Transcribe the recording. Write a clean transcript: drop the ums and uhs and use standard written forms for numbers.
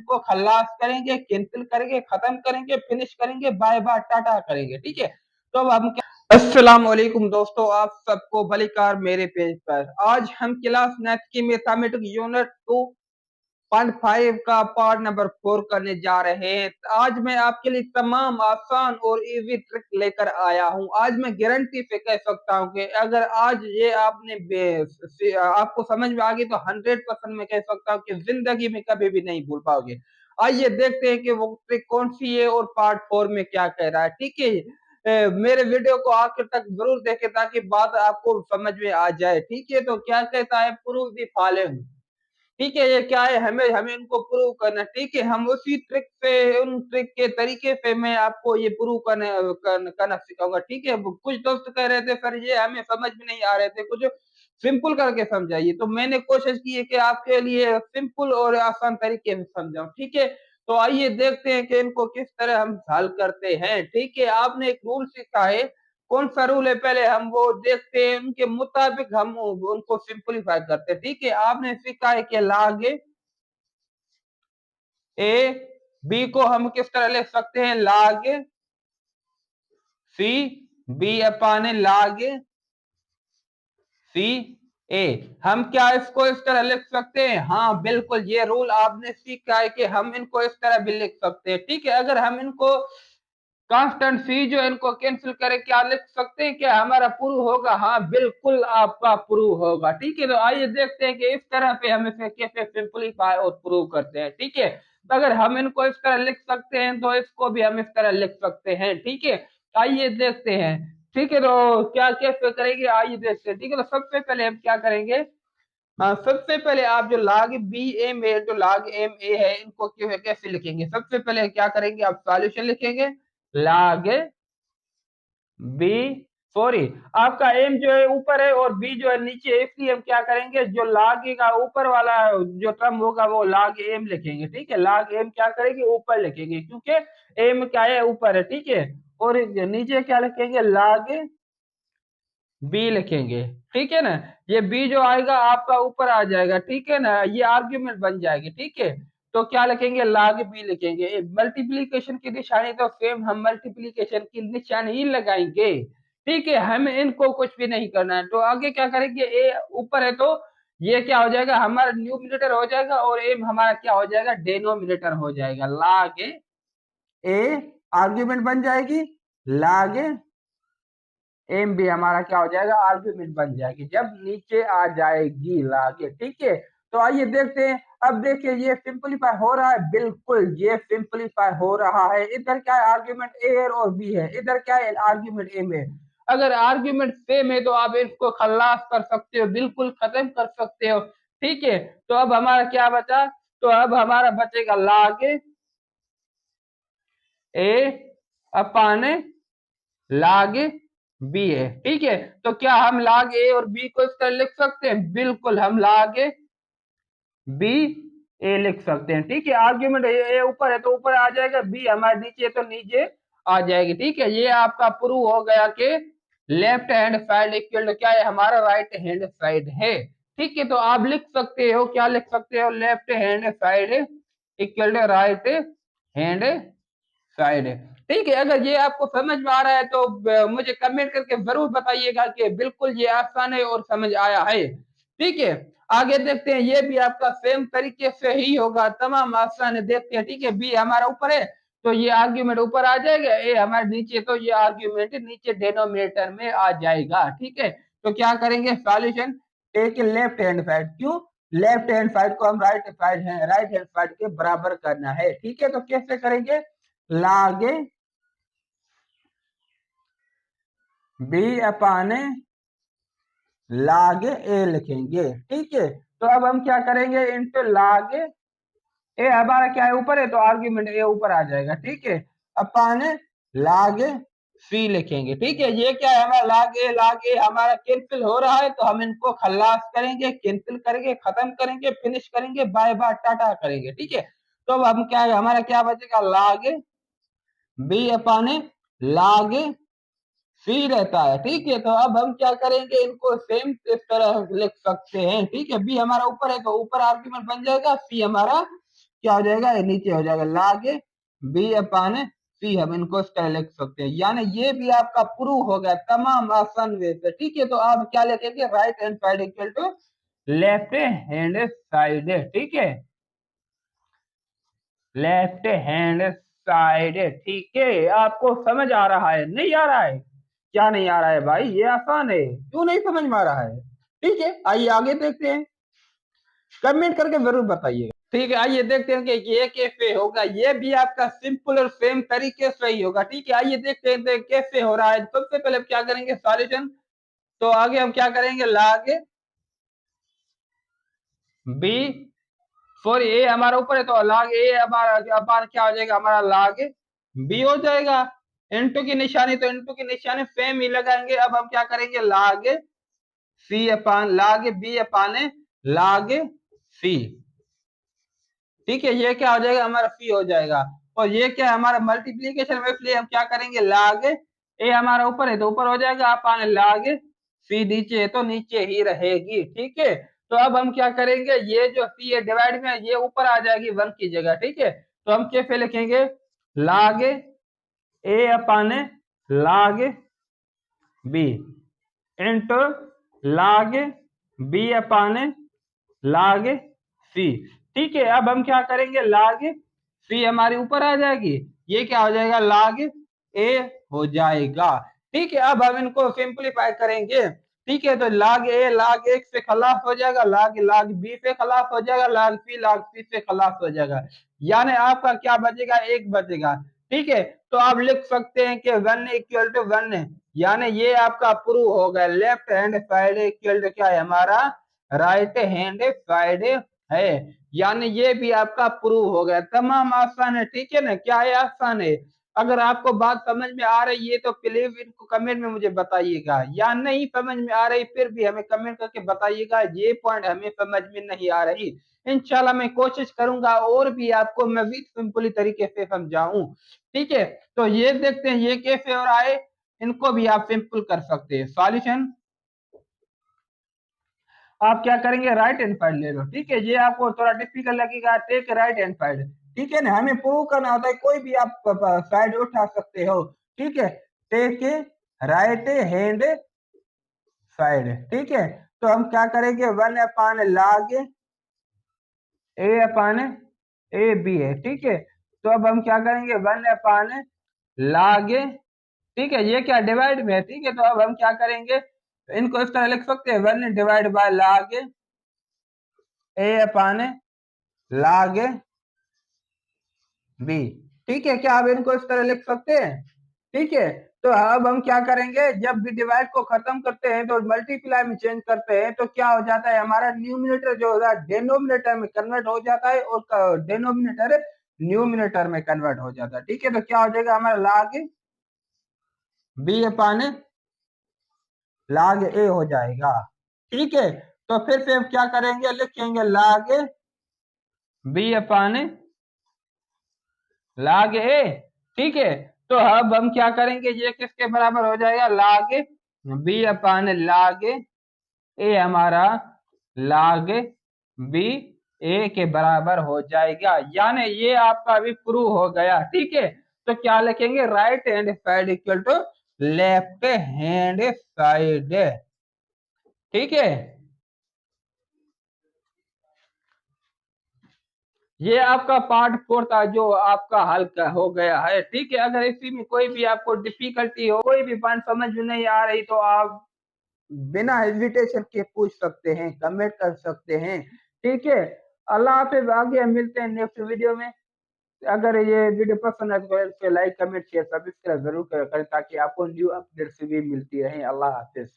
को खल्लास करेंगे, कैंसिल करेंगे, खत्म करेंगे, फिनिश करेंगे, बाय बाय टाटा करेंगे। ठीक है, तो अब हम अस्सलाम वालेकुम दोस्तों, आप सबको बलिकार मेरे पेज पर। आज हम क्लास 9 की मैथमेटिक्स यूनिट 2.5 का पार्ट नंबर 4 करने जा रहे हैं। आज मैं आपके लिए तमाम आसान और इजी ट्रिक लेकर आया हूं। आज मैं गारंटी से कह सकता हूं कि अगर आज ये आपको समझ में आ गई तो 100% मैं कह सकता हूं कि जिंदगी में कभी भी नहीं भूल पाओगे। आइए देखते हैं कि वो ट्रिक कौन सी है और पार्ट 4 में क्या कह रहा है। ठीक है, मेरे वीडियो को आखिर तक जरूर देखें ताकि बात आपको समझ में आ जाए। ठीक है, तो क्या कहता है, प्रूव द फॉलोइंग। ठीक है, ये क्या है, हमें हमें इनको प्रूव करना। ठीक है, हम उसी ट्रिक से, उन ट्रिक के तरीके से मैं आपको ये प्रूव करना सिखाऊंगा। ठीक है, कुछ दोस्त कह रहे थे सर ये हमें समझ में नहीं आ रहे थे, कुछ सिंपल करके समझाइए, तो मैंने कोशिश की है कि आपके लिए सिंपल और आसान तरीके से समझाऊं। ठीक है, तो आइए देखते हैं कि इनको किस तरह हम हल करते हैं। ठीक है, आपने एक रूल सीखा है, कौन सा रूल है पहले हम वो देखते हैं, उनके मुताबिक हम उनको सिंपलीफाई करते हैं। ठीक है, आपने सीखा है कि log ए बी को हम किस तरह लिख सकते हैं, log सी बी अपान log सी ए। हम क्या इसको इस तरह लिख सकते हैं? हाँ बिल्कुल, ये रूल आपने सीखा है कि हम इनको इस तरह भी लिख सकते हैं। ठीक है, अगर हम इनको कांस्टेंट सी जो इनको कैंसिल करें, क्या लिख सकते हैं, क्या हमारा प्रूव होगा? हाँ बिल्कुल आपका प्रूव होगा। ठीक है, तो आइए देखते हैं कि इस तरह से हम इसे कैसे सिंपलीफाई और प्रूव करते हैं। ठीक है, तो अगर हम इनको इस तरह लिख सकते हैं तो इसको भी हम इस तरह लिख सकते हैं। ठीक है, आइए देखते हैं। ठीक है, तो क्या कैसे करेंगे, आइए देखते हैं। ठीक है, तो सबसे पहले हम क्या करेंगे, सबसे पहले आप जो log बी एम ए, जो log एम ए है, इनको कैसे लिखेंगे? सबसे पहले क्या करेंगे, आप सॉल्यूशन लिखेंगे log बी, सॉरी, आपका एम जो है ऊपर है और बी जो है नीचे है, इसलिए हम क्या करेंगे, जो log का ऊपर वाला जो टर्म होगा वो log एम लिखेंगे। ठीक है, log एम क्या करेंगे, ऊपर लिखेंगे, क्योंकि एम क्या है, ऊपर है। ठीक है, और नीचे क्या लिखेंगे, log बी लिखेंगे। ठीक है ना, ये बी जो आएगा आपका ऊपर आ जाएगा। ठीक है ना, ये आर्ग्यूमेंट बन जाएगी। ठीक है, तो क्या लिखेंगे, log बी लिखेंगे। मल्टीप्लीकेशन की निशानी तो सेम हम मल्टीप्लीकेशन की निशानी ही लगाएंगे। ठीक है, हमें इनको कुछ भी नहीं करना है। तो आगे क्या करेंगे, ए ऊपर है तो ये क्या हो जाएगा, हमारा न्यूमिनेटर हो जाएगा और एम हमारा क्या हो जाएगा, डेनोमिनेटर हो जाएगा। log ए आर्ग्यूमेंट बन जाएगी, log एम भी हमारा क्या हो जाएगा, आर्ग्यूमेंट बन जाएगी जब नीचे आ जाएगी लागे। ठीक है, तो आइए देखते हैं। अब देखिए ये सिंपलीफाई हो रहा है, बिल्कुल ये सिंपलीफाई हो रहा है। इधर क्या है, आर्ग्यूमेंट ए और बी है, इधर क्या है, आर्ग्यूमेंट एम है। अगर आर्ग्यूमेंट सेम है तो आप इसको खल्लास कर सकते हो, बिल्कुल खत्म कर सकते हो। ठीक है, तो अब हमारा क्या बचा, तो अब हमारा बचेगा log A upon log B है। ठीक है, तो क्या हम log ए और बी को इस तरह लिख सकते हैं? बिल्कुल, हम log बी ए लिख सकते हैं। ठीक है, आर्ग्यूमेंट ए ऊपर है तो ऊपर आ जाएगा, बी हमारे नीचे है तो नीचे आ जाएगी। ठीक है, ये आपका प्रूव हो गया कि left hand side equal to क्या है, हमारा राइट हैंड साइड है। ठीक है, तो आप लिख सकते हो, क्या लिख सकते हो, left hand side equal to right hand side है। ठीक है, अगर ये आपको समझ में आ रहा है तो मुझे कमेंट करके जरूर बताइएगा कि बिल्कुल ये आसान है और समझ आया है। ठीक है, आगे देखते हैं, ये भी आपका सेम तरीके से ही होगा, तमाम आसान है। देखते हैं। ठीक है, बी हमारा ऊपर है तो ये आर्ग्यूमेंट ऊपर आ जाएगा, ए हमारे नीचे तो ये आर्ग्यूमेंट नीचे डेनोमिनेटर में आ जाएगा। ठीक है, तो क्या करेंगे, सॉल्यूशन ए के लेफ्ट हैंड साइड, क्यों लेफ्ट हैंड साइड को हम राइट हैंड साइड के बराबर करना है। ठीक है, तो कैसे करेंगे, log बी अपान log ए लिखेंगे। ठीक है, तो अब हम क्या करेंगे, इंटू log ए हमारा क्या है, ऊपर है तो आर्ग्यूमेंट ए ऊपर आ जाएगा। ठीक है, अपान log सी लिखेंगे। ठीक है, ये क्या है, हमारा log ए हमारा कैंसिल हो रहा है तो हम इनको खल्लास करेंगे, कैंसिल करेंगे, खत्म करेंगे, फिनिश करेंगे, बाय बाय टाटा करेंगे। ठीक है, तो अब हम क्या है, हमारा क्या बचेगा, log बी अपान log सी रहता है। ठीक है, तो अब हम क्या करेंगे, इनको सेम इस तरह लिख सकते हैं। ठीक है, बी हमारा ऊपर है तो ऊपर आर्ग्यूमेंट बन जाएगा, सी हमारा क्या हो जाएगा, ये नीचे हो जाएगा log b अपान सी, हम इनको इस तरह लिख सकते हैं। यानी ये भी आपका प्रूव हो गया तमाम आसान वे से। ठीक है, तो आप क्या लिखेंगे, right hand side equal to left hand side. ठीक है, लेफ्ट हैंड साइड। ठीक है, आपको समझ आ रहा है, नहीं आ रहा है? क्या नहीं आ रहा है भाई, ये आसान है, क्यों नहीं समझ में आ रहा है? ठीक है, आइए आगे देखते हैं, कमेंट करके जरूर बताइएगा। ठीक है, आइए देखते हैं कि ये कैसे होगा। ये भी आपका सिंपल और सेम तरीके से ही होगा। ठीक है, आइए देखते हैं कैसे हो रहा है। सबसे पहले क्या करेंगे, सॉल्यूशन। तो आगे हम क्या करेंगे, log b, सॉरी ए हमारा ऊपर है तो log a हमारा अपान क्या हो जाएगा, हमारा log b हो जाएगा। इनटू की निशानी, तो इनटू की निशानी सेम ही लगाएंगे। अब हम क्या करेंगे, log c अपान log b अपान log c। ठीक है, ये क्या हो जाएगा, हमारा c हो जाएगा। और ये क्या है, हमारा मल्टीप्लीकेशन में, इसलिए हम क्या करेंगे, log a हमारा ऊपर है तो ऊपर हो जाएगा, अपान log c नीचे है तो नीचे ही रहेगी। ठीक है, तो अब हम क्या करेंगे, ये जो c है डिवाइड में, ये ऊपर आ जाएगी 1 की जगह। ठीक है, तो हम कैसे लिखेंगे, log a upon log b into log b upon log c। ठीक है, अब हम क्या करेंगे, log c हमारे ऊपर आ जाएगी, ये क्या हो जाएगा, log a हो जाएगा। ठीक है, अब हम इनको सिंपलीफाई करेंगे। ठीक है, तो log a log a से खलास हो जाएगा, log b से खलास हो जाएगा, log c से खलास हो जाएगा। यानी आपका क्या बचेगा, 1 बचेगा। ठीक है, तो आप लिख सकते हैं कि 1 इक्वल टू 1 है। यानी ये आपका प्रूव हो गया, left hand side equal to क्या है, हमारा राइट हैंड साइड है। यानी ये भी आपका प्रूव हो गया, तमाम आसान है। ठीक है ना, क्या है, आसान है। अगर आपको बात समझ में आ रही है तो प्लीज इनको कमेंट में मुझे बताइएगा, या नहीं समझ में आ रही फिर भी हमें कमेंट करके बताइएगा, ये पॉइंट हमें समझ में नहीं आ रही। इंशाल्लाह मैं कोशिश करूंगा और भी आपको मजीद सिंपली तरीके से समझाऊं। ठीक है, तो ये देखते हैं ये कैसे हो रहा है, इनको भी आप सिंपल कर सकते हैं। सॉल्यूशन, आप क्या करेंगे, राइट हैंड साइड ले लो। ठीक है, ये आपको थोड़ा डिफिकल्ट लगेगा, टेक राइट हैंड साइड। ठीक है ना, हमें प्रूव करना होता है, कोई भी आप साइड उठा सकते हो। ठीक है, टेक राइट हैंड साइड। ठीक है, तो हम क्या करेंगे, 1 अपान log A upon A B है। ठीक है, तो अब हम क्या करेंगे, 1 अपान log, ठीक है, ये क्या डिवाइड में है। ठीक है, तो अब हम क्या करेंगे, इनको इस तरह लिख सकते हैं, 1 divide by log A upon log B. ठीक है, क्या आप इनको इस तरह लिख सकते हैं? ठीक है, तो अब हम क्या करेंगे, जब भी डिवाइड को खत्म करते हैं तो मल्टीप्लाई में चेंज करते हैं, तो क्या हो जाता है, हमारा न्यूमिनेटर जो होता है डिनोमिनेटर में कन्वर्ट हो जाता है, और डिनोमिनेटर न्यूमिनेटर में कन्वर्ट हो जाता है। ठीक है, तो क्या हो जाएगा, हमारा log बी अपान log ए हो जाएगा। ठीक है, तो फिर से हम क्या करेंगे, लिखेंगे log बी अपान log ए। ठीक है, तो अब हम क्या करेंगे, ये किसके बराबर हो जाएगा, log बी अपान log ए हमारा log बी ए के बराबर हो जाएगा। यानी ये आपका अभी प्रूव हो गया। ठीक है, तो क्या लिखेंगे, right hand side equal to left hand side. ठीक है, ये आपका पार्ट 4 था जो आपका हल हो गया है। ठीक है, अगर इसी में कोई भी आपको डिफिकल्टी हो, कोई भी पॉइंट समझ में नहीं आ रही, तो आप बिना हेजिटेशन के पूछ सकते हैं, कमेंट कर सकते हैं। ठीक है, अल्लाह हाफिज, आगे हम मिलते हैं नेक्स्ट वीडियो में। अगर ये वीडियो पसंद है तो लाइक कमेंट शेयर सब्सक्राइब जरूर करें, ताकि आपको न्यू अपडेट्स भी मिलती रहे। अल्लाह हाफिज।